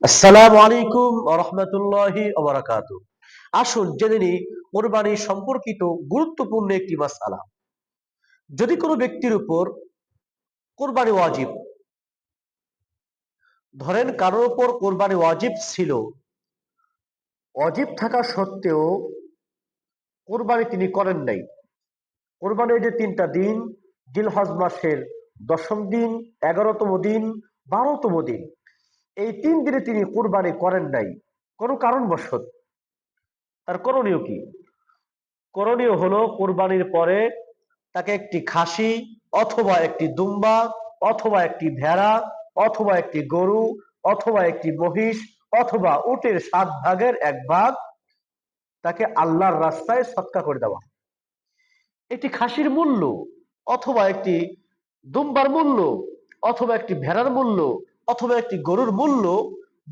আসসালামু আলাইকুম ওয়া রাহমাতুল্লাহি ওয়া বারাকাতুহু। আসুন জেনে নিই কোরবানি সম্পর্কিত গুরুত্বপূর্ণ একটি মাসআলা। যদি কোনো ব্যক্তির উপর কোরবানি ওয়াজিব, ধরেন কারোর উপর কোরবানি ওয়াজিব ছিল, ওয়াজিব থাকা সত্ত্বেও কোরবানি তিনি করেন নাই। কোরবানির যে তিনটা দিন, জিলহজ মাসের ১০ম দিন, ১১তম দিন, ১২তম দিন, এই ৩ দিনে তিনি কোরবানি করেন নাই কোনো কারণবশত। তার করণীয় কি? করণীয় হলো কোরবানির পরে তাকে একটি খাসি অথবা একটি দুম্বা অথবা একটি ভেড়া অথবা একটি গরু অথবা একটি মহিষ অথবা উটের ৭ ভাগের ১ ভাগ তাকে আল্লাহর রাস্তায় সদকা করে দেওয়া। একটি খাসির মূল্য অথবা একটি দুম্বার মূল্য অথবা একটি ভেড়ার মূল্য অথবা একটি গরুর মূল্য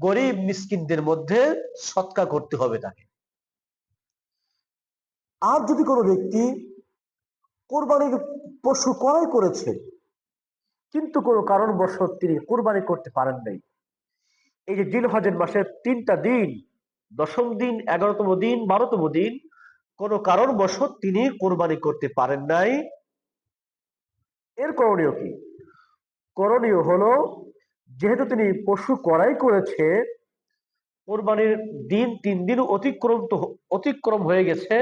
গরিব মিসকিনদের মধ্যে সদকা করতে হবে তাকে। আর যদি কোনো ব্যক্তি কোরবানির পশু ক্রয় করেছে কিন্তু কোনো কারণবশত তিনি কোরবানি করতে পারেন নাই, এই যে জিলহজের মাসের ৩টা দিন, ১০ম দিন, ১১তম দিন, ১২তম দিন, কোনো কারণবশত তিনি কোরবানি করতে পারেন নাই, এর করণীয় কি? করণীয় হলো, যেহেতু তিনি পশু ক্রয় করেছে, কোরবানির দিন ৩ দিন অতিক্রম হয়ে গেছে,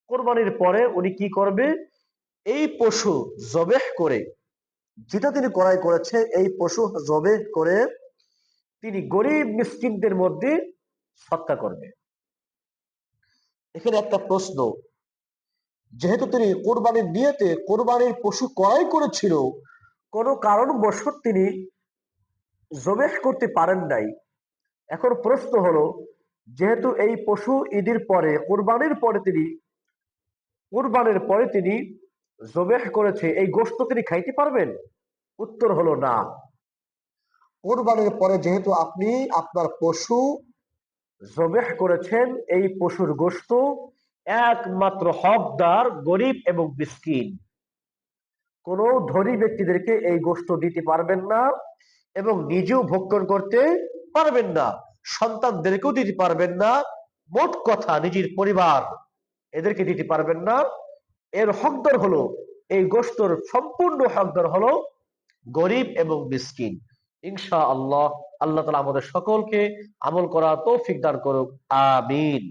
কোরবানির পরে উনি কি করবে? এই পশু জবেহ করে, যেটা তিনি ক্রয় করেছে এই পশু জবেহ করে তিনি গরিব মিসকিনদের মধ্যে সৎকা করবে। এখানে একটা প্রশ্ন, যেহেতু তিনি কোরবানির নিয়তে কোরবানির পশু ক্রয় করেছিল, কোনো কারণবশত তিনি জবেহ করতে পারেন নাই, এখন প্রশ্ন হলো, যেহেতু এই পশু ঈদের পরে কোরবানির পরে তিনি জবেহ করেছে, এই গোশত তিনি খাইতে পারবেন? উত্তর হলো না। কোরবানির পরে যেহেতু আপনি আপনার পশু জবেহ করেছেন, এই পশুর গোশত একমাত্র হকদার গরিব এবং মিসকিন, কোন ধনী ব্যক্তিদেরকে এই গোশত দিতে পারবেন না এবং নিজেও ভক্ষণ করতে পারবেন না, সন্তানদেরকেও দিতে পারবেন না, মোট কথা নিজের পরিবার এদেরকে দিতে পারবেন না। এর হকদার হলো, এই গোশতর সম্পূর্ণ হকদার হলো গরিব এবং মিসকিন। ইনশাআল্লাহ আল্লাহ তাআলা আমাদের সকলকে আমল করার তৌফিক দান করুক। আমিন।